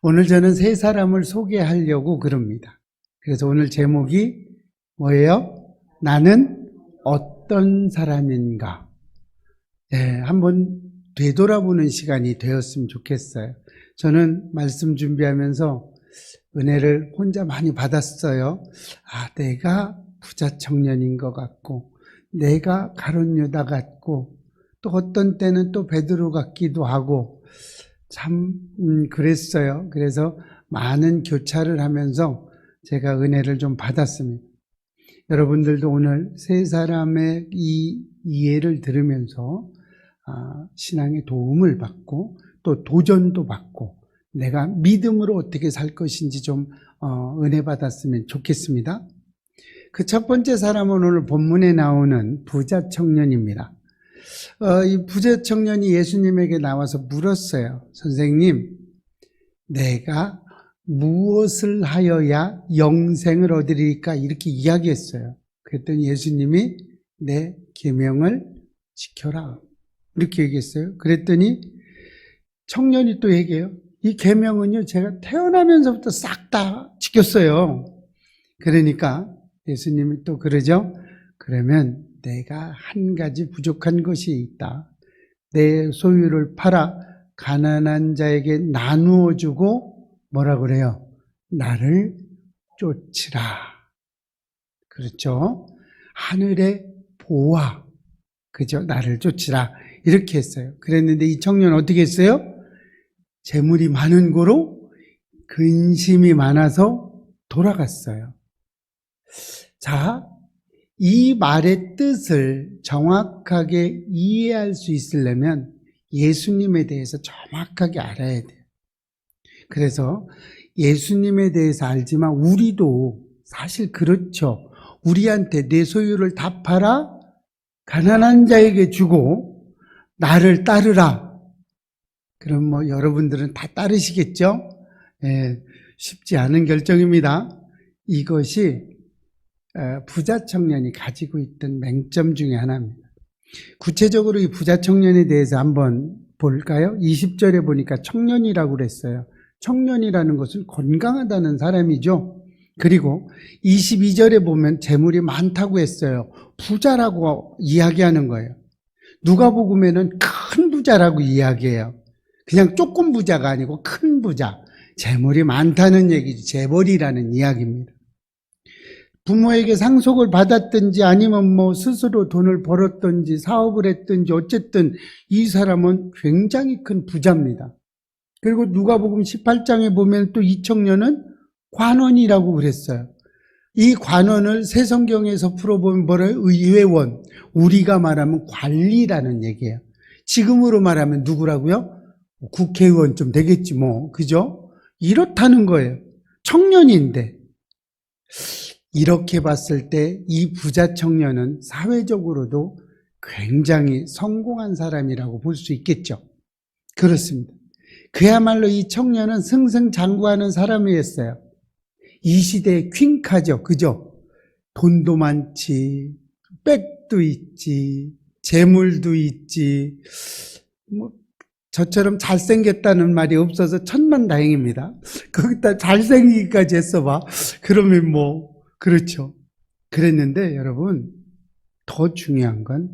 오늘 저는 세 사람을 소개하려고 그럽니다. 그래서 오늘 제목이 뭐예요? 나는 어떤 사람인가? 네, 한번 되돌아보는 시간이 되었으면 좋겠어요. 저는 말씀 준비하면서 은혜를 혼자 많이 받았어요. 내가 부자 청년인 것 같고, 내가 가룟 유다 같고, 또 어떤 때는 또 베드로 같기도 하고, 참 그랬어요. 그래서 많은 교차를 하면서 제가 은혜를 좀 받았습니다. 여러분들도 오늘 세 사람의 이 이해를 들으면서 신앙의 도움을 받고 또 도전도 받고 내가 믿음으로 어떻게 살 것인지 좀 은혜 받았으면 좋겠습니다. 그 첫 번째 사람은 오늘 본문에 나오는 부자 청년입니다. 이 부자 청년이 예수님에게 나와서 물었어요. 선생님, 내가 무엇을 하여야 영생을 얻으리까? 이렇게 이야기했어요. 그랬더니 예수님이 내 계명을 지켜라. 이렇게 얘기했어요. 그랬더니 청년이 또 얘기해요. 이 계명은요, 제가 태어나면서부터 싹 다 지켰어요. 그러니까 예수님이 또 그러죠. 그러면 내가 한 가지 부족한 것이 있다. 내 소유를 팔아 가난한 자에게 나누어 주고 뭐라 그래요? 나를 쫓으라. 그렇죠? 하늘의 보아. 그죠? 나를 쫓으라. 이렇게 했어요. 그랬는데 이 청년 어떻게 했어요? 재물이 많은 고로 근심이 많아서 돌아갔어요. 자, 이 말의 뜻을 정확하게 이해할 수 있으려면 예수님에 대해서 정확하게 알아야 돼요. 그래서 예수님에 대해서 알지만 우리도 사실 그렇죠. 우리한테 내 소유를 다 팔아 가난한 자에게 주고 나를 따르라. 그럼 뭐 여러분들은 다 따르시겠죠? 쉽지 않은 결정입니다. 이것이 부자 청년이 가지고 있던 맹점 중에 하나입니다. 구체적으로 이 부자 청년에 대해서 한번 볼까요? 20절에 보니까 청년이라고 그랬어요. 청년이라는 것은 건강하다는 사람이죠. 그리고 22절에 보면 재물이 많다고 했어요. 부자라고 이야기하는 거예요. 누가복음에는 큰 부자라고 이야기해요. 그냥 조금 부자가 아니고 큰 부자. 재물이 많다는 얘기죠. 재벌이라는 이야기입니다. 부모에게 상속을 받았든지 아니면 뭐 스스로 돈을 벌었든지 사업을 했든지 어쨌든 이 사람은 굉장히 큰 부자입니다. 그리고 누가복음 18장에 보면 또 이 청년은 관원이라고 그랬어요. 이 관원을 새 성경에서 풀어보면 뭐래요? 의회원. 우리가 말하면 관리라는 얘기예요. 지금으로 말하면 누구라고요? 국회의원쯤 되겠지 뭐. 그죠? 이렇다는 거예요. 청년인데. 이렇게 봤을 때 이 부자 청년은 사회적으로도 굉장히 성공한 사람이라고 볼 수 있겠죠. 그렇습니다. 그야말로 이 청년은 승승장구하는 사람이었어요. 이 시대의 퀸카죠. 그죠? 돈도 많지, 백도 있지, 재물도 있지, 뭐 저처럼 잘생겼다는 말이 없어서 천만다행입니다. 거기다 잘생기기까지 했어봐. 그러면 뭐 그렇죠. 그랬는데 여러분, 더 중요한 건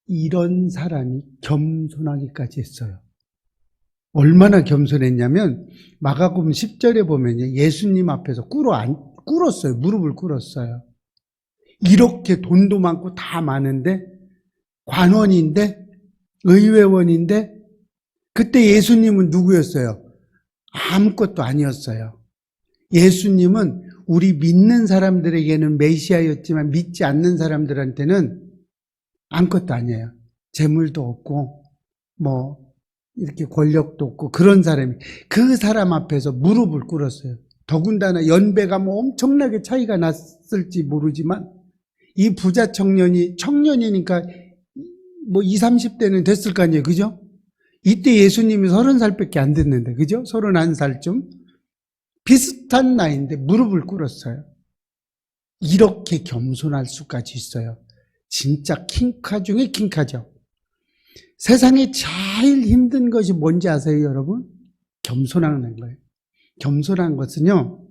이런 사람이 겸손하기까지 했어요. 얼마나 겸손했냐면 마가복음 10절에 보면 예수님 앞에서 꿇었어요. 무릎을 꿇었어요. 이렇게 돈도 많고 다 많은데, 관원인데, 의회원인데, 그때 예수님은 누구였어요? 아무것도 아니었어요. 예수님은 우리 믿는 사람들에게는 메시아였지만 믿지 않는 사람들한테는 아무것도 아니에요. 재물도 없고 뭐 이렇게 권력도 없고 그런 사람이, 그 사람 앞에서 무릎을 꿇었어요. 더군다나 연배가 뭐 엄청나게 차이가 났을지 모르지만 이 부자 청년이니까 뭐 20, 30대는 됐을 거 아니에요. 그죠? 이때 예수님이 30살밖에 안 됐는데, 그죠? 31살쯤 비슷한 나이인데 무릎을 꿇었어요. 이렇게 겸손할 수까지 있어요. 진짜 킹카 중에 킹카죠. 세상에 제일 힘든 것이 뭔지 아세요, 여러분? 겸손한 거예요. 겸손한 것은요,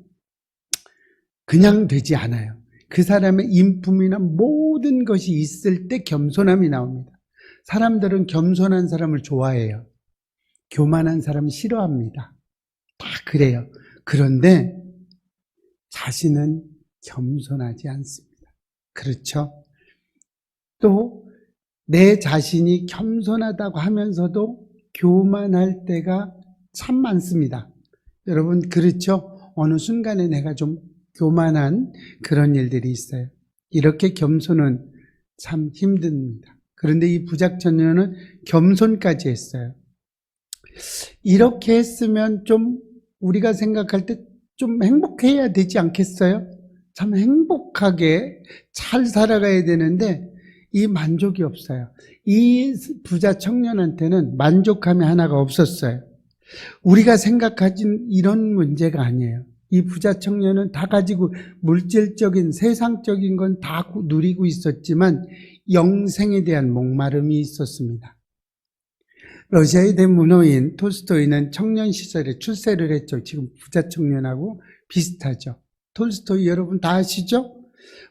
그냥 되지 않아요. 그 사람의 인품이나 모든 것이 있을 때 겸손함이 나옵니다. 사람들은 겸손한 사람을 좋아해요. 교만한 사람을 싫어합니다. 다 그래요. 그런데 자신은 겸손하지 않습니다. 그렇죠? 또 내 자신이 겸손하다고 하면서도 교만할 때가 참 많습니다. 여러분, 그렇죠? 어느 순간에 내가 좀 교만한 그런 일들이 있어요. 이렇게 겸손은 참 힘듭니다. 그런데 이 부작청년은 겸손까지 했어요. 이렇게 했으면 좀 우리가 생각할 때 좀 행복해야 되지 않겠어요? 참 행복하게 잘 살아가야 되는데 이 만족이 없어요. 이 부자 청년한테는 만족함이 하나가 없었어요. 우리가 생각하진 이런 문제가 아니에요. 이 부자 청년은 다 가지고 물질적인 세상적인 건 다 누리고 있었지만 영생에 대한 목마름이 있었습니다. 러시아의 대문호인 톨스토이는 청년 시절에 출세를 했죠. 지금 부자 청년하고 비슷하죠. 톨스토이 여러분 다 아시죠?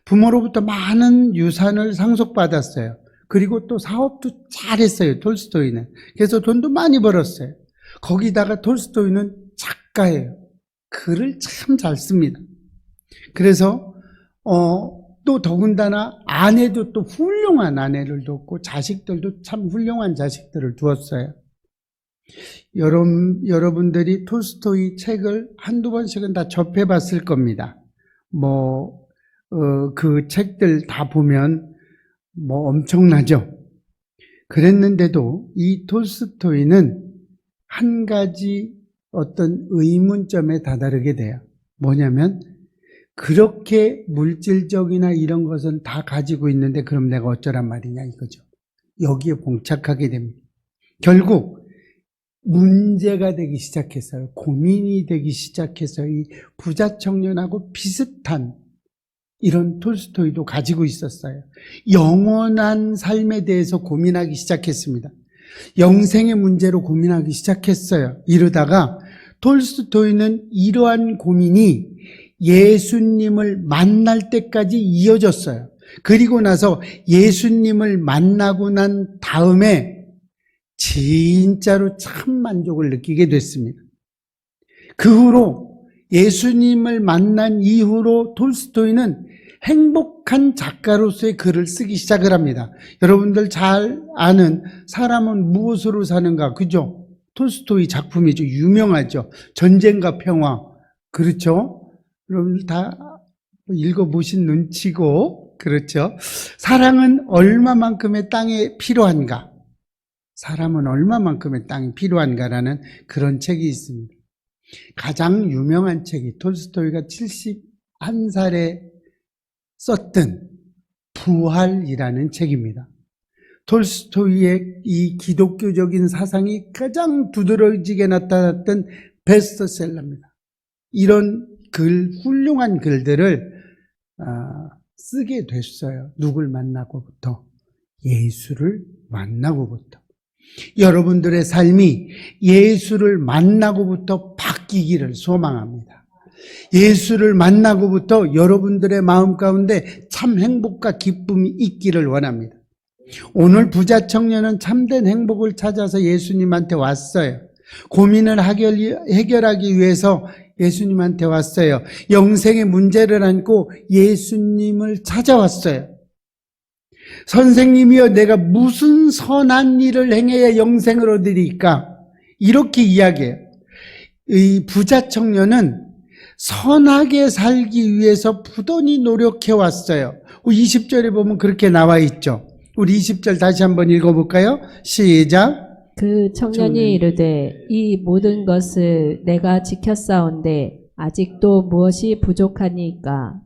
부모로부터 많은 유산을 상속받았어요. 그리고 또 사업도 잘했어요. 톨스토이는. 그래서 돈도 많이 벌었어요. 거기다가 톨스토이는 작가예요. 글을 참 잘 씁니다. 그래서 또 더군다나 아내도 또 훌륭한 아내를 뒀고 자식들도 참 훌륭한 자식들을 두었어요. 여러분들이 톨스토이 책을 한두 번씩은 다 접해봤을 겁니다. 그 책들 다 보면 엄청나죠. 그랬는데도 이 톨스토이는 한 가지 어떤 의문점에 다다르게 돼요. 뭐냐면 그렇게 물질적이나 이런 것은 다 가지고 있는데 그럼 내가 어쩌란 말이냐 이거죠. 여기에 봉착하게 됩니다. 결국 문제가 되기 시작했어요. 고민이 되기 시작해서 이 부자 청년하고 비슷한 이런 톨스토이도 가지고 있었어요. 영원한 삶에 대해서 고민하기 시작했습니다. 영생의 문제로 고민하기 시작했어요. 이러다가 톨스토이는 이러한 고민이 예수님을 만날 때까지 이어졌어요. 그리고 나서 예수님을 만나고 난 다음에 진짜로 참 만족을 느끼게 됐습니다. 그 후로 예수님을 만난 이후로 톨스토이는 행복한 작가로서의 글을 쓰기 시작을 합니다. 여러분들 잘 아는 사람은 무엇으로 사는가, 그죠? 톨스토이 작품이죠. 유명하죠. 전쟁과 평화. 그렇죠? 여러분들 다 읽어보신 눈치고, 그렇죠? 사랑은 얼마만큼의 땅에 필요한가? 사람은 얼마만큼의 땅이 필요한가라는 그런 책이 있습니다. 가장 유명한 책이 톨스토이가 71살에 썼던 부활이라는 책입니다. 톨스토이의 이 기독교적인 사상이 가장 두드러지게 나타났던 베스트셀러입니다. 이런 훌륭한 글들을 쓰게 됐어요. 누굴 만나고부터? 예수를 만나고부터. 여러분들의 삶이 예수를 만나고부터 바뀌기를 소망합니다. 예수를 만나고부터 여러분들의 마음 가운데 참 행복과 기쁨이 있기를 원합니다. 오늘 부자 청년은 참된 행복을 찾아서 예수님한테 왔어요. 고민을 해결하기 위해서 예수님한테 왔어요. 영생의 문제를 안고 예수님을 찾아왔어요. 선생님이여, 내가 무슨 선한 일을 행해야 영생을 얻으리까? 이렇게 이야기해요. 이 부자 청년은 선하게 살기 위해서 부단히 노력해 왔어요. 20절에 보면 그렇게 나와 있죠. 우리 20절 다시 한번 읽어볼까요? 시작. 그 청년이 이르되 이 모든 것을 내가 지켰사온데 아직도 무엇이 부족하니까?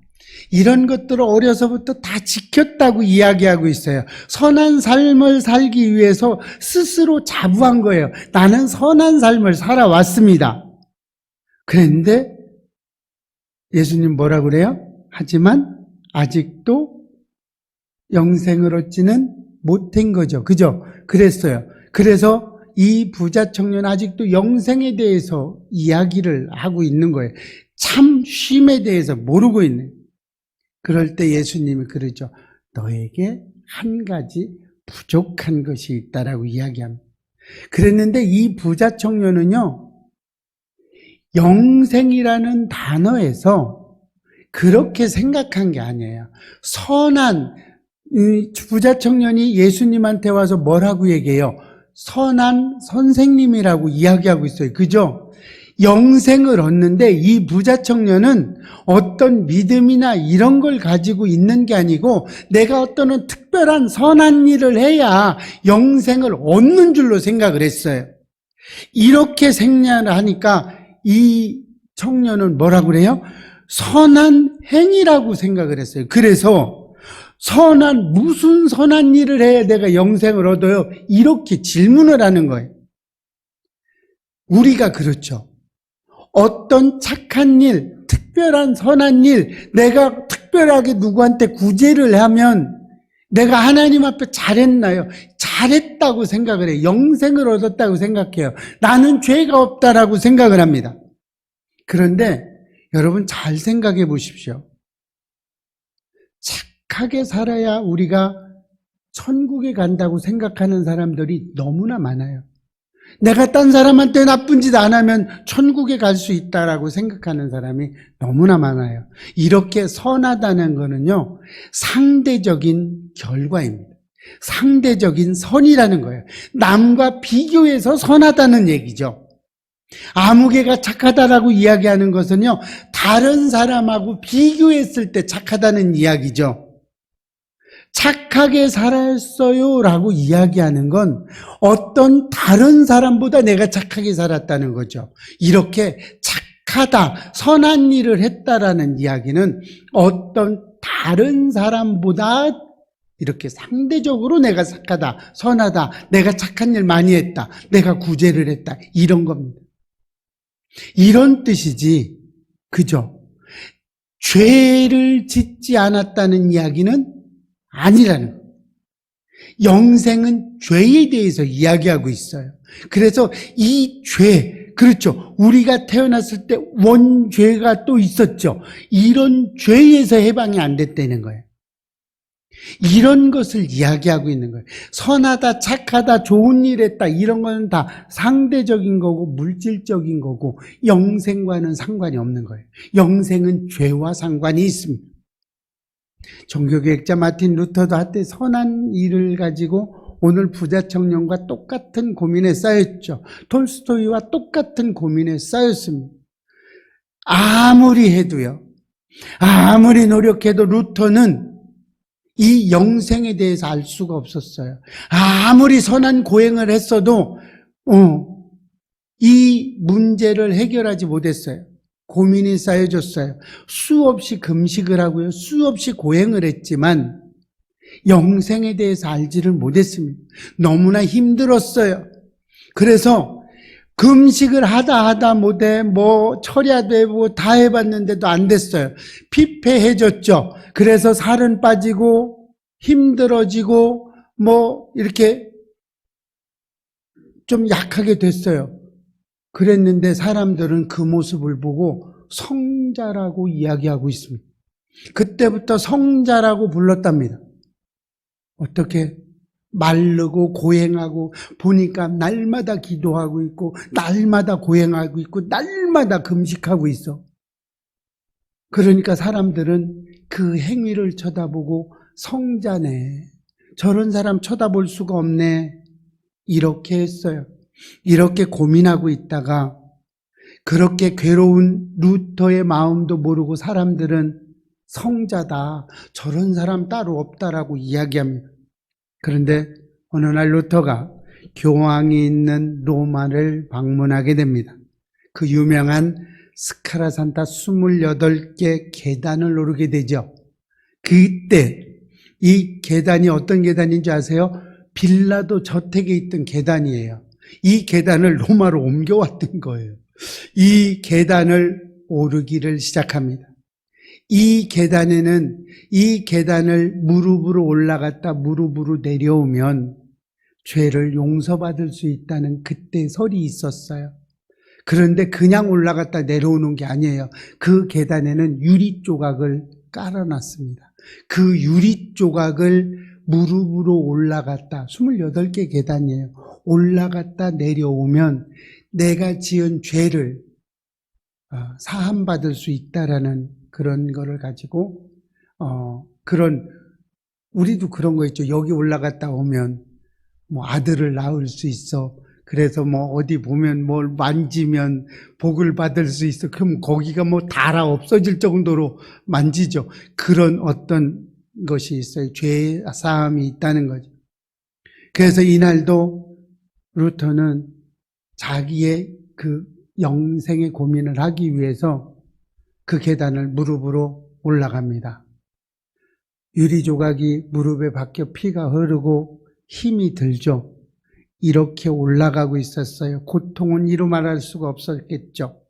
이런 것들을 어려서부터 다 지켰다고 이야기하고 있어요. 선한 삶을 살기 위해서 스스로 자부한 거예요. 나는 선한 삶을 살아왔습니다. 그런데 예수님 뭐라 그래요? 하지만 아직도 영생을 얻지는 못한 거죠. 그죠? 그랬어요. 그래서 이 부자 청년은 아직도 영생에 대해서 이야기를 하고 있는 거예요. 참 쉼에 대해서 모르고 있는. 그럴 때 예수님이 그러죠. 너에게 한 가지 부족한 것이 있다라고 이야기합니다. 그랬는데 이 부자 청년은요, 영생이라는 단어에서 그렇게 생각한 게 아니에요. 선한, 부자 청년이 예수님한테 와서 뭐라고 얘기해요? 선한 선생님이라고 이야기하고 있어요. 그죠? 영생을 얻는데 이 부자 청년은 어떤 믿음이나 이런 걸 가지고 있는 게 아니고 내가 어떤 특별한 선한 일을 해야 영생을 얻는 줄로 생각을 했어요. 이렇게 생각을 하니까 이 청년은 뭐라고 그래요? 선한 행위라고 생각을 했어요. 그래서 무슨 선한 일을 해야 내가 영생을 얻어요? 이렇게 질문을 하는 거예요. 우리가 그렇죠. 어떤 착한 일, 특별한 선한 일, 내가 특별하게 누구한테 구제를 하면 내가 하나님 앞에 잘했나요? 잘했다고 생각을 해요. 영생을 얻었다고 생각해요. 나는 죄가 없다라고 생각을 합니다. 그런데 여러분 잘 생각해 보십시오. 착하게 살아야 우리가 천국에 간다고 생각하는 사람들이 너무나 많아요. 내가 딴 사람한테 나쁜 짓 안 하면 천국에 갈 수 있다라고 생각하는 사람이 너무나 많아요. 이렇게 선하다는 거는요, 상대적인 결과입니다. 상대적인 선이라는 거예요. 남과 비교해서 선하다는 얘기죠. 아무개가 착하다라고 이야기하는 것은요, 다른 사람하고 비교했을 때 착하다는 이야기죠. 착하게 살았어요 라고 이야기하는 건 어떤 다른 사람보다 내가 착하게 살았다는 거죠. 이렇게 착하다, 선한 일을 했다라는 이야기는 어떤 다른 사람보다 이렇게 상대적으로 내가 착하다, 선하다, 내가 착한 일 많이 했다, 내가 구제를 했다, 이런 겁니다. 이런 뜻이지, 그죠? 죄를 짓지 않았다는 이야기는 아니라는 거예요. 영생은 죄에 대해서 이야기하고 있어요. 그래서 이 죄, 그렇죠. 우리가 태어났을 때 원죄가 또 있었죠. 이런 죄에서 해방이 안 됐다는 거예요. 이런 것을 이야기하고 있는 거예요. 선하다, 착하다, 좋은 일 했다, 이런 거는 다 상대적인 거고 물질적인 거고 영생과는 상관이 없는 거예요. 영생은 죄와 상관이 있습니다. 종교개혁자 마틴 루터도 한때 선한 일을 가지고 오늘 부자 청년과 똑같은 고민에 쌓였죠. 톨스토이와 똑같은 고민에 쌓였습니다. 아무리 해도요, 아무리 노력해도 루터는 이 영생에 대해서 알 수가 없었어요. 아무리 선한 고행을 했어도 이 문제를 해결하지 못했어요. 고민이 쌓여졌어요. 수없이 금식을 하고요, 수없이 고행을 했지만 영생에 대해서 알지를 못했습니다. 너무나 힘들었어요. 그래서 금식을 하다 못해 철야도 해보고 다 해봤는데도 안 됐어요. 피폐해졌죠. 그래서 살은 빠지고 힘들어지고 이렇게 좀 약하게 됐어요. 그랬는데 사람들은 그 모습을 보고 성자라고 이야기하고 있습니다. 그때부터 성자라고 불렀답니다. 어떻게? 마르고 고행하고 보니까 날마다 기도하고 있고 날마다 고행하고 있고 날마다 금식하고 있어. 그러니까 사람들은 그 행위를 쳐다보고 성자네, 저런 사람 쳐다볼 수가 없네, 이렇게 했어요. 이렇게 고민하고 있다가 그렇게 괴로운 루터의 마음도 모르고 사람들은 성자다, 저런 사람 따로 없다라고 이야기합니다. 그런데 어느 날 루터가 교황이 있는 로마를 방문하게 됩니다. 그 유명한 스카라산타 28개 계단을 오르게 되죠. 그때 이 계단이 어떤 계단인지 아세요? 빌라도 저택에 있던 계단이에요. 이 계단을 로마로 옮겨왔던 거예요. 이 계단을 오르기를 시작합니다. 이 계단을 무릎으로 올라갔다 무릎으로 내려오면 죄를 용서받을 수 있다는 그때 설이 있었어요. 그런데 그냥 올라갔다 내려오는 게 아니에요. 그 계단에는 유리 조각을 깔아놨습니다. 그 유리 조각을 무릎으로 올라갔다, 28개 계단이에요. 올라갔다 내려오면 내가 지은 죄를 사함받을 수 있다라는 그런 거를 가지고 우리도 그런 거 있죠. 여기 올라갔다 오면 뭐 아들을 낳을 수 있어. 그래서 뭐 어디 보면 뭘 만지면 복을 받을 수 있어. 그럼 거기가 뭐 달아 없어질 정도로 만지죠. 그런 어떤 것이 있어요. 죄 사함이 있다는 거죠. 그래서 이날도 루터는 자기의 그 영생의 고민을 하기 위해서 그 계단을 무릎으로 올라갑니다. 유리 조각이 무릎에 박혀 피가 흐르고 힘이 들죠. 이렇게 올라가고 있었어요. 고통은 이루 말할 수가 없었겠죠.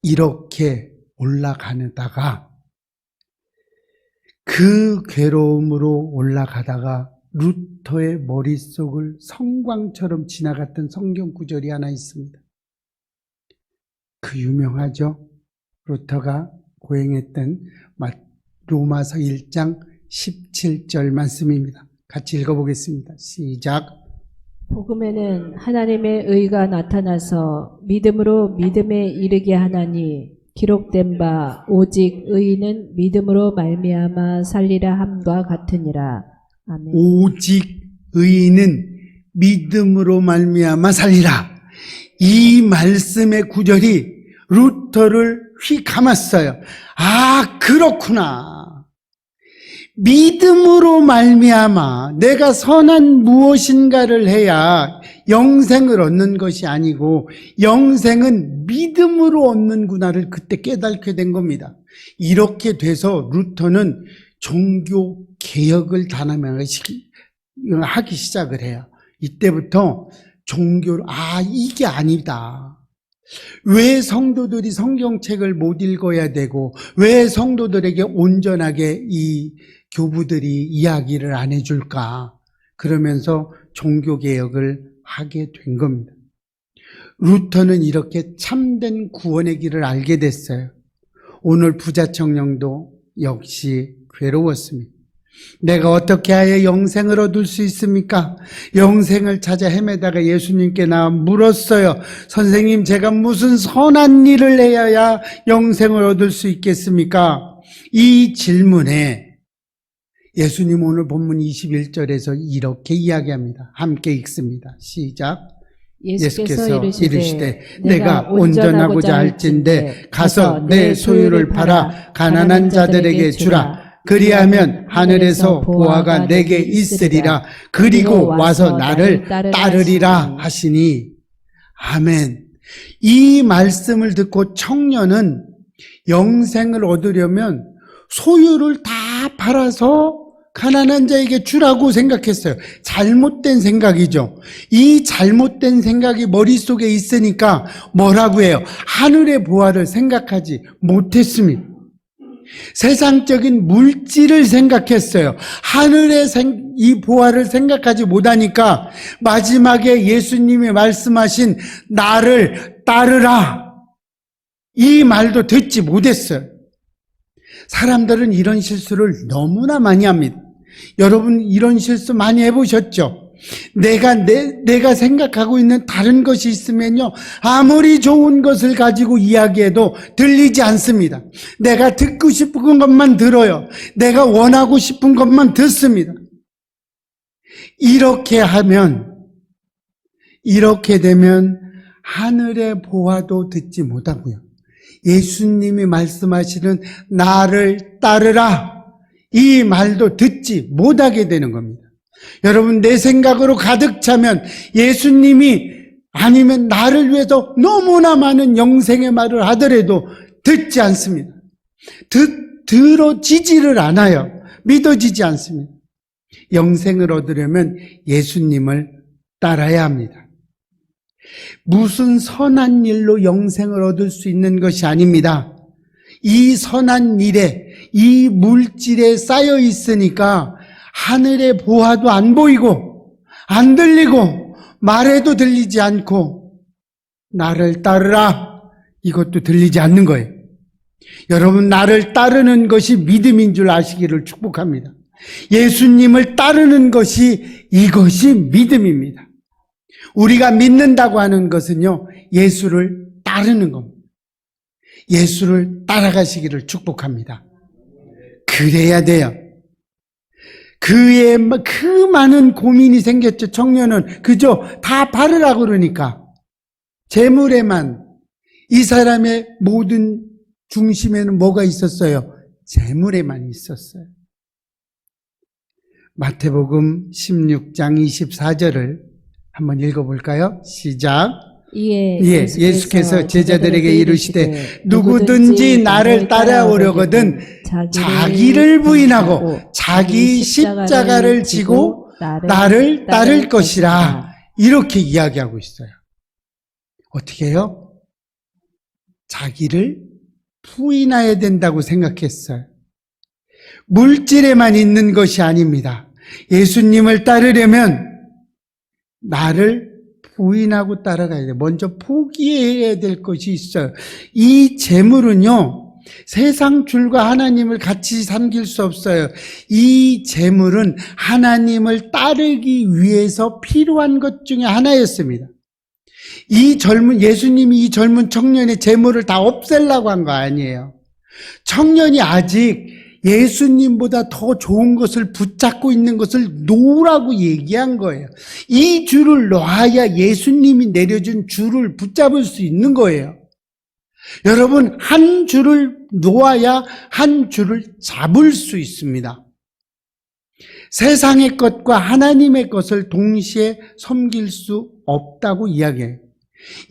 이렇게 올라가다가 그 괴로움으로 올라가다가 루터의 머릿속을 성광처럼 지나갔던 성경 구절이 하나 있습니다. 그 유명하죠. 루터가 고행했던 로마서 1장 17절 말씀입니다. 같이 읽어보겠습니다. 시작. 복음에는 하나님의 의가 나타나서 믿음으로 믿음에 이르게 하나니 기록된 바 오직 의인은 믿음으로 말미암아 살리라 함과 같으니라. 아멘. 오직 의인은 믿음으로 말미암아 살리라. 이 말씀의 구절이 루터를 휘감았어요. 아, 그렇구나. 믿음으로 말미암아 내가 선한 무엇인가를 해야 영생을 얻는 것이 아니고 영생은 믿음으로 얻는구나를 그때 깨닫게 된 겁니다. 이렇게 돼서 루터는 종교 개혁을 하기 시작을 해요. 이때부터 종교를 이게 아니다. 왜 성도들이 성경책을 못 읽어야 되고 왜 성도들에게 온전하게 이 교부들이 이야기를 안 해줄까? 그러면서 종교개혁을 하게 된 겁니다. 루터는 이렇게 참된 구원의 길을 알게 됐어요. 오늘 부자 청년도 역시 괴로웠습니다. 내가 어떻게 하여 영생을 얻을 수 있습니까? 영생을 찾아 헤매다가 예수님께 나와 물었어요. 선생님, 제가 무슨 선한 일을 해야 영생을 얻을 수 있겠습니까? 이 질문에 예수님 오늘 본문 21절에서 이렇게 이야기합니다. 함께 읽습니다. 시작. 예수께서 이르시되 내가 온전하고자 할진대 가서 내 소유를 팔아 가난한 자들에게 주라. 그리하면 하늘에서 보화가 내게 있으리라. 그리고 와서 나를 따르리라 하시니. 아멘. 이 말씀을 듣고 청년은 영생을 얻으려면 소유를 다 팔아서 가난한 자에게 주라고 생각했어요. 잘못된 생각이죠. 이 잘못된 생각이 머릿속에 있으니까 뭐라고 해요? 하늘의 보화를 생각하지 못했습니다. 세상적인 물질을 생각했어요. 하늘의 이 보화를 생각하지 못하니까 마지막에 예수님이 말씀하신 나를 따르라, 이 말도 듣지 못했어요. 사람들은 이런 실수를 너무나 많이 합니다. 여러분 이런 실수 많이 해보셨죠? 내가 생각하고 있는 다른 것이 있으면요, 아무리 좋은 것을 가지고 이야기해도 들리지 않습니다. 내가 듣고 싶은 것만 들어요. 내가 원하고 싶은 것만 듣습니다. 이렇게 되면 하늘의 보화도 듣지 못하고요, 예수님이 말씀하시는 나를 따르라, 이 말도 듣지 못하게 되는 겁니다. 여러분, 내 생각으로 가득 차면 예수님이 아니면 나를 위해서 너무나 많은 영생의 말을 하더라도 듣지 않습니다. 들어지지를 않아요. 믿어지지 않습니다. 영생을 얻으려면 예수님을 따라야 합니다. 무슨 선한 일로 영생을 얻을 수 있는 것이 아닙니다. 이 선한 일에, 이 물질에 쌓여 있으니까 하늘의 보화도 안 보이고 안 들리고 말해도 들리지 않고 나를 따르라 이것도 들리지 않는 거예요. 여러분, 나를 따르는 것이 믿음인 줄 아시기를 축복합니다. 예수님을 따르는 것이 이것이 믿음입니다. 우리가 믿는다고 하는 것은요, 예수를 따르는 겁니다. 예수를 따라가시기를 축복합니다. 그래야 돼요. 그 많은 고민이 생겼죠. 청년은 그저 다 바르라 그러니까 재물에만, 이 사람의 모든 중심에는 뭐가 있었어요? 재물에만 있었어요. 마태복음 16장 24절을 한번 읽어볼까요? 시작. 이에 예수께서 제자들에게 이르시되 누구든지 나를 따라오려거든 자기를 부인하고 자기 십자가를 지고 나를 따를 것이라. 이렇게 이야기하고 있어요. 어떻게 해요? 자기를 부인해야 된다고 생각했어요. 물질에만 있는 것이 아닙니다. 예수님을 따르려면 나를 부인하고 따라가야 돼요. 먼저 포기해야 될 것이 있어요. 이 재물은요, 세상 줄과 하나님을 같이 삼길 수 없어요. 이 재물은 하나님을 따르기 위해서 필요한 것 중에 하나였습니다. 예수님이 이 젊은 청년의 재물을 다 없애려고 한 거 아니에요. 청년이 아직 예수님보다 더 좋은 것을 붙잡고 있는 것을 놓으라고 얘기한 거예요. 이 줄을 놓아야 예수님이 내려준 줄을 붙잡을 수 있는 거예요. 여러분, 한 줄을 놓아야 한 줄을 잡을 수 있습니다. 세상의 것과 하나님의 것을 동시에 섬길 수 없다고 이야기해요.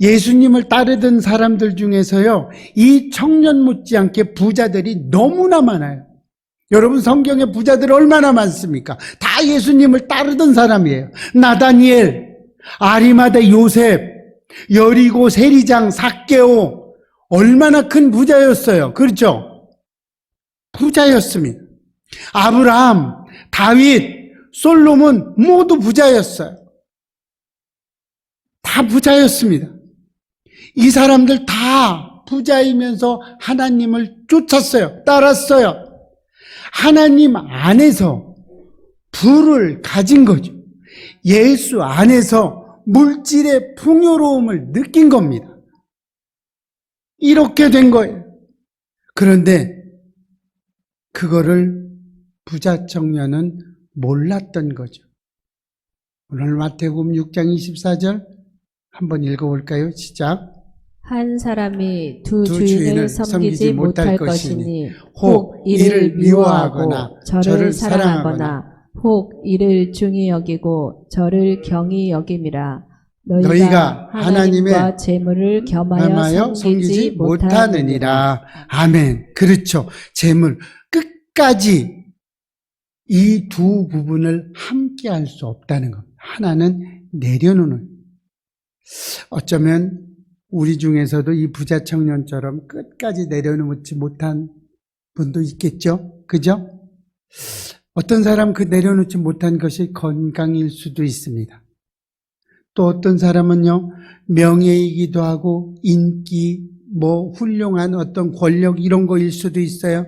예수님을 따르던 사람들 중에서요, 이 청년 못지않게 부자들이 너무나 많아요. 여러분, 성경에 부자들이 얼마나 많습니까? 다 예수님을 따르던 사람이에요. 나다니엘, 아리마다 요셉, 여리고 세리장 삭개오, 얼마나 큰 부자였어요. 그렇죠? 부자였습니다. 아브라함, 다윗, 솔로몬 모두 부자였어요. 다 부자였습니다. 이 사람들 다 부자이면서 하나님을 쫓았어요. 따랐어요. 하나님 안에서 부를 가진 거죠. 예수 안에서 물질의 풍요로움을 느낀 겁니다. 이렇게 된 거예요. 그런데 그거를 부자 청년은 몰랐던 거죠. 오늘 마태복음 6장 24절 한번 읽어볼까요? 시작. 한 사람이 두 두 주인을 섬기지 못할 것이니 혹 이를 미워하거나 저를 사랑하거나 혹 이를 중히 여기고 저를 경히 여김이라. 너희가 하나님과 재물을 겸하여 섬기지 못하느니라. 아멘. 그렇죠. 재물 끝까지 이 두 부분을 함께 할 수 없다는 겁니다. 하나는 내려놓는. 어쩌면 우리 중에서도 이 부자 청년처럼 끝까지 내려놓지 못한 분도 있겠죠? 그죠? 어떤 사람 그 내려놓지 못한 것이 건강일 수도 있습니다. 또 어떤 사람은요, 명예이기도 하고 인기, 훌륭한 어떤 권력 이런 거일 수도 있어요.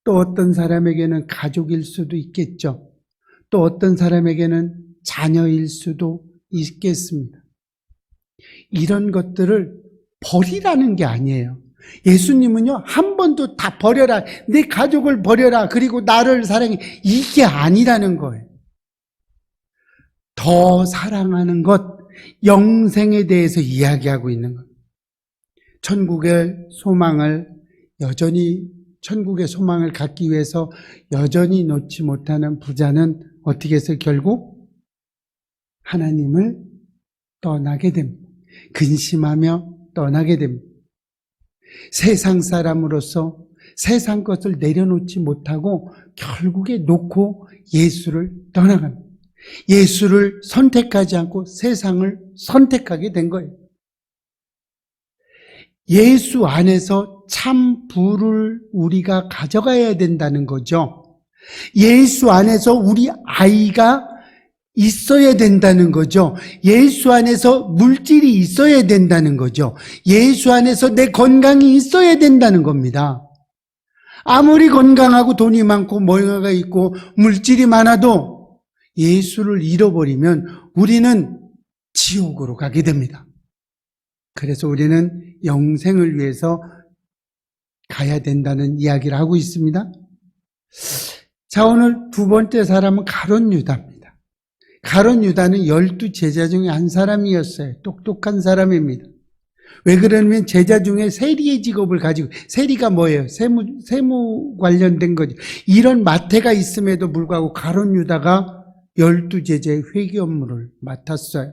또 어떤 사람에게는 가족일 수도 있겠죠. 또 어떤 사람에게는 자녀일 수도 있겠습니다. 이런 것들을 버리라는 게 아니에요. 예수님은요, 한 번도 다 버려라. 내 가족을 버려라. 그리고 나를 사랑해. 이게 아니라는 거예요. 더 사랑하는 것, 영생에 대해서 이야기하고 있는 것. 천국의 소망을 갖기 위해서 여전히 놓지 못하는 부자는 어떻게 해서 결국 하나님을 떠나게 됩니다. 근심하며 떠나게 됩니다. 세상 사람으로서 세상 것을 내려놓지 못하고 결국에 놓고 예수를 떠나갑니다. 예수를 선택하지 않고 세상을 선택하게 된 거예요. 예수 안에서 참 부를 우리가 가져가야 된다는 거죠. 예수 안에서 우리 아이가 있어야 된다는 거죠. 예수 안에서 물질이 있어야 된다는 거죠. 예수 안에서 내 건강이 있어야 된다는 겁니다. 아무리 건강하고 돈이 많고 뭐가 있고 물질이 많아도 예수를 잃어버리면 우리는 지옥으로 가게 됩니다. 그래서 우리는 영생을 위해서 가야 된다는 이야기를 하고 있습니다. 자, 오늘 두 번째 사람은 가룟 유다입니다. 가룟 유다는 12 제자 중에 한 사람이었어요. 똑똑한 사람입니다. 왜 그러냐면 제자 중에 세리의 직업을 가지고, 세리가 뭐예요? 세무 관련된 거죠. 이런 마태가 있음에도 불구하고 가룟 유다가 12 제자의 회계 업무를 맡았어요.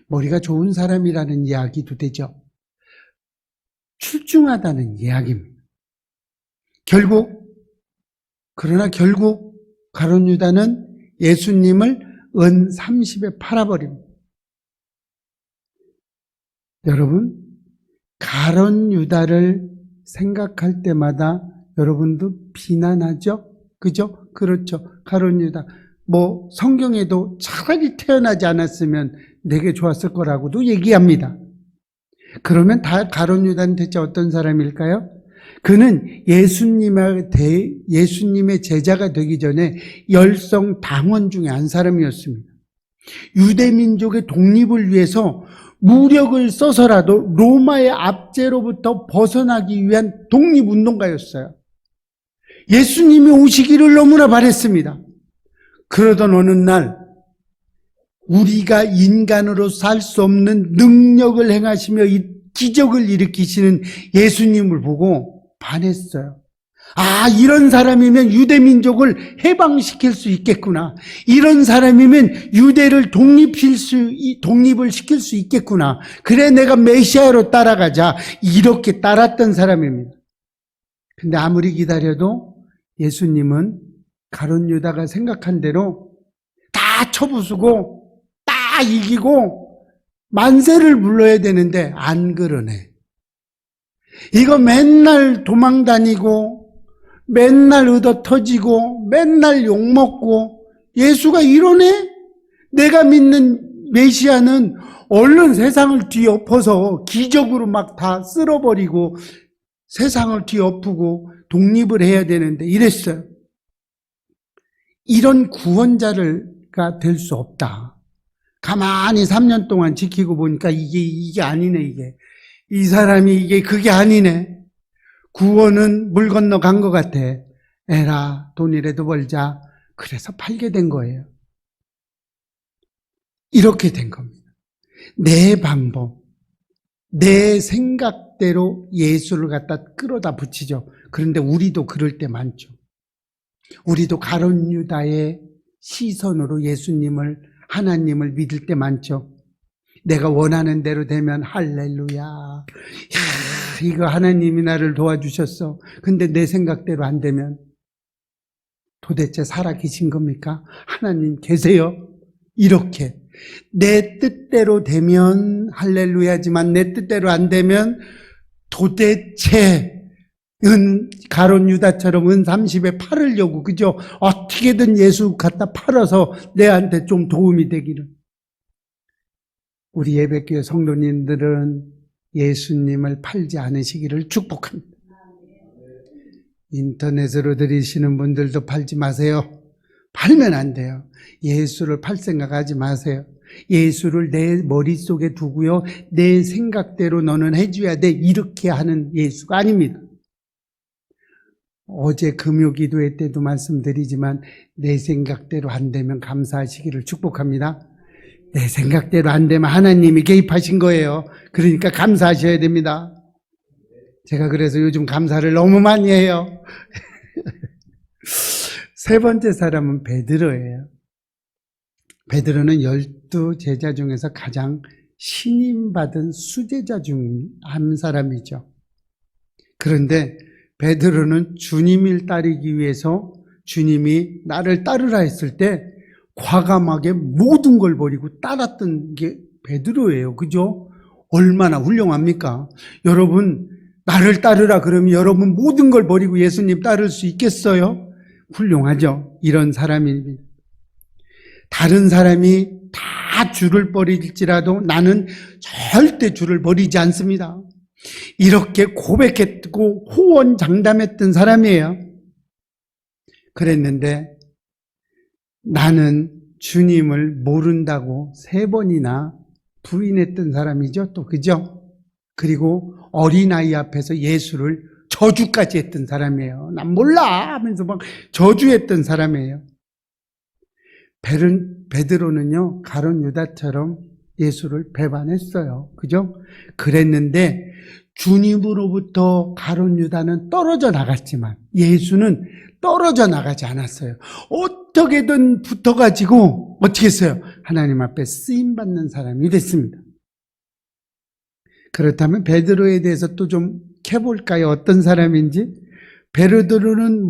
머리가 좋은 사람이라는 이야기도 되죠. 출중하다는 이야기입니다. 그러나 결국 가룟 유다는 예수님을 은 30에 팔아버립니다. 여러분, 가룟 유다를 생각할 때마다 여러분도 비난하죠? 그죠? 그렇죠. 가룟 유다. 성경에도 차라리 태어나지 않았으면 내게 좋았을 거라고도 얘기합니다. 그러면 가룟 유다는 대체 어떤 사람일까요? 그는 예수님의 제자가 되기 전에 열성 당원 중에 한 사람이었습니다. 유대민족의 독립을 위해서 무력을 써서라도 로마의 압제로부터 벗어나기 위한 독립운동가였어요. 예수님이 오시기를 너무나 바랬습니다. 그러던 어느 날 우리가 인간으로 살 수 없는 능력을 행하시며 이 기적을 일으키시는 예수님을 보고 반했어요. 이런 사람이면 유대민족을 해방시킬 수 있겠구나. 이런 사람이면 유대를 독립을 시킬 수 있겠구나. 그래, 내가 메시아로 따라가자. 이렇게 따랐던 사람입니다. 근데 아무리 기다려도 예수님은 가룟 유다가 생각한 대로 다 쳐부수고 다 이기고 만세를 불러야 되는데 안 그러네. 이거 맨날 도망다니고 맨날 얻어터지고 맨날 욕먹고 예수가 이러네? 내가 믿는 메시아는 얼른 세상을 뒤엎어서 기적으로 막 다 쓸어버리고 세상을 뒤엎고 독립을 해야 되는데 이랬어요. 이런 구원자가 될 수 없다. 가만히 3년 동안 지키고 보니까 이게 아니네, 이게. 이 사람이 그게 아니네. 구원은 물 건너 간 것 같아. 에라, 돈이라도 벌자. 그래서 팔게 된 거예요. 이렇게 된 겁니다. 내 방법, 내 생각대로 예수를 갖다 끌어다 붙이죠. 그런데 우리도 그럴 때 많죠. 우리도 가룟 유다의 시선으로 하나님을 믿을 때 많죠. 내가 원하는 대로 되면 할렐루야. 이거 하나님이 나를 도와주셨어. 근데 내 생각대로 안 되면 도대체 살아계신 겁니까? 하나님 계세요? 이렇게 내 뜻대로 되면 할렐루야지만 내 뜻대로 안 되면 도대체 가룟 유다처럼 은 30에 팔으려고, 그죠? 어떻게든 예수 갖다 팔아서 내한테 좀 도움이 되기를. 우리 예배교회 성도님들은 예수님을 팔지 않으시기를 축복합니다. 인터넷으로 들으시는 분들도 팔지 마세요. 팔면 안 돼요. 예수를 팔 생각하지 마세요. 예수를 내 머릿속에 두고요, 내 생각대로 너는 해줘야 돼, 이렇게 하는 예수가 아닙니다. 어제 금요기도회 때도 말씀드리지만 내 생각대로 안 되면 감사하시기를 축복합니다. 내 생각대로 안 되면 하나님이 개입하신 거예요. 그러니까 감사하셔야 됩니다. 제가 그래서 요즘 감사를 너무 많이 해요. 세 번째 사람은 베드로예요. 베드로는 12 제자 중에서 가장 신임받은 수제자 중 한 사람이죠. 그런데 베드로는 주님을 따르기 위해서 주님이 나를 따르라 했을 때 과감하게 모든 걸 버리고 따랐던 게 베드로예요. 그죠? 얼마나 훌륭합니까? 여러분, 나를 따르라 그러면 여러분 모든 걸 버리고 예수님 따를 수 있겠어요? 훌륭하죠? 이런 사람입니다. 다른 사람이 다 줄을 버릴지라도 나는 절대 줄을 버리지 않습니다. 이렇게 고백했고 호언장담했던 사람이에요. 그랬는데 나는 주님을 모른다고 3번이나 부인했던 사람이죠. 또 그죠? 그리고 어린아이 앞에서 예수를 저주까지 했던 사람이에요. 난 몰라 하면서 막 저주했던 사람이에요. 베드로는요, 가룟 유다처럼 예수를 배반했어요. 그죠? 그랬는데 주님으로부터 가룟 유다는 떨어져 나갔지만 예수는 떨어져 나가지 않았어요. 어떻게든 붙어가지고 어떻게 했어요? 하나님 앞에 쓰임받는 사람이 됐습니다. 그렇다면 베드로에 대해서 또 좀 캐볼까요? 어떤 사람인지? 베드로는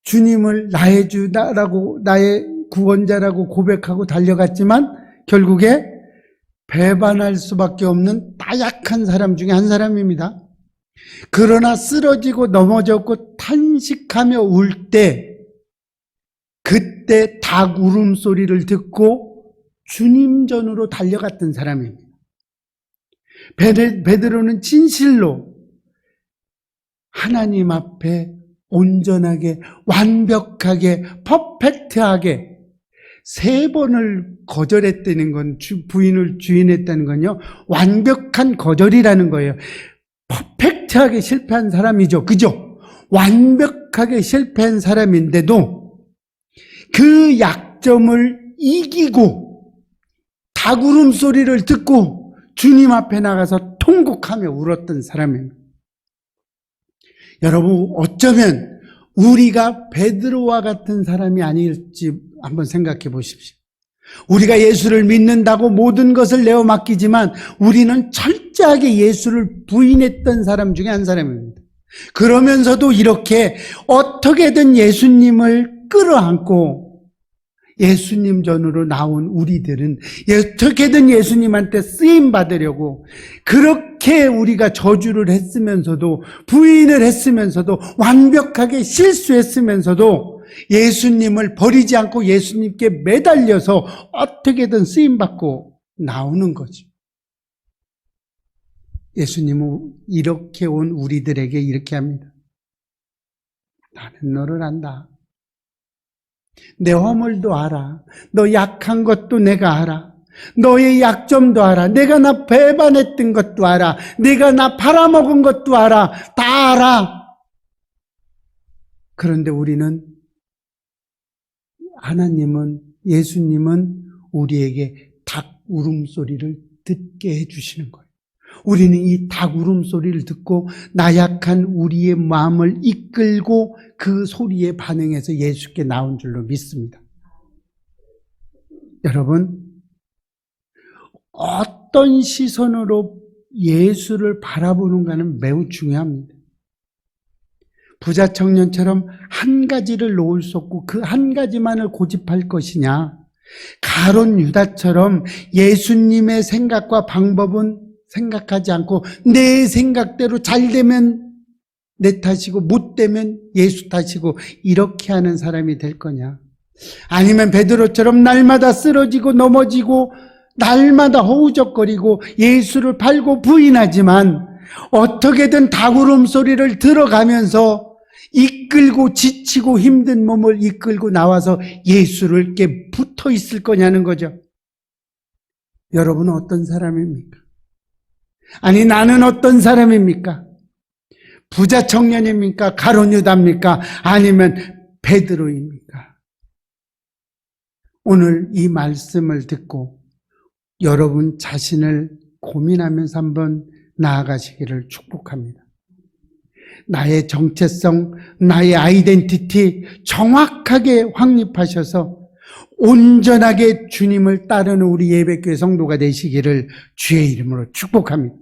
주님을 나의 주다라고, 나의 구원자라고 고백하고 달려갔지만 결국에 배반할 수밖에 없는 나약한 사람 중에 한 사람입니다. 그러나 쓰러지고 넘어졌고 탄식하며 울 때, 그때 닭 울음소리를 듣고 주님 전으로 달려갔던 사람입니다. 베드로는 진실로 하나님 앞에 온전하게, 완벽하게, 퍼펙트하게 3번을 거절했다는 건, 부인을 주인했다는 건요, 완벽한 거절이라는 거예요. 퍼펙트하게 실패한 사람이죠. 그죠? 완벽하게 실패한 사람인데도 그 약점을 이기고 닭 울음소리를 듣고 주님 앞에 나가서 통곡하며 울었던 사람입니다. 여러분, 어쩌면 우리가 베드로와 같은 사람이 아닐지 한번 생각해 보십시오. 우리가 예수를 믿는다고 모든 것을 내어 맡기지만 우리는 철저하게 예수를 부인했던 사람 중에 한 사람입니다. 그러면서도 이렇게 어떻게든 예수님을 끌어안고 예수님 전으로 나온 우리들은 어떻게든 예수님한테 쓰임 받으려고 그렇게 우리가 저주를 했으면서도, 부인을 했으면서도, 완벽하게 실수했으면서도 예수님을 버리지 않고 예수님께 매달려서 어떻게든 쓰임 받고 나오는 거죠. 예수님은 이렇게 온 우리들에게 이렇게 합니다. 나는 너를 안다. 내 허물도 알아. 너 약한 것도 내가 알아. 너의 약점도 알아. 내가 나 배반했던 것도 알아. 내가 나 팔아먹은 것도 알아. 다 알아. 그런데 우리는, 하나님은, 예수님은 우리에게 닭 울음소리를 듣게 해주시는 거예요. 우리는 이 닭 울음소리를 듣고 나약한 우리의 마음을 이끌고 그 소리에 반응해서 예수께 나온 줄로 믿습니다. 여러분, 어떤 시선으로 예수를 바라보는가는 매우 중요합니다. 부자 청년처럼 한 가지를 놓을 수 없고 그 한 가지만을 고집할 것이냐, 가룟 유다처럼 예수님의 생각과 방법은 생각하지 않고 내 생각대로 잘 되면 내 탓이고 못 되면 예수 탓이고 이렇게 하는 사람이 될 거냐? 아니면 베드로처럼 날마다 쓰러지고 넘어지고 날마다 허우적거리고 예수를 팔고 부인하지만 어떻게든 닭 울음소리를 들어가면서 이끌고 지치고 힘든 몸을 이끌고 나와서 예수를 이렇게 붙어 있을 거냐는 거죠. 여러분은 어떤 사람입니까? 아니, 나는 어떤 사람입니까? 부자 청년입니까? 가룟 유다입니까? 아니면 베드로입니까? 오늘 이 말씀을 듣고 여러분 자신을 고민하면서 한번 나아가시기를 축복합니다. 나의 정체성, 나의 아이덴티티 정확하게 확립하셔서 온전하게 주님을 따르는 우리 예배교회 성도가 되시기를 주의 이름으로 축복합니다.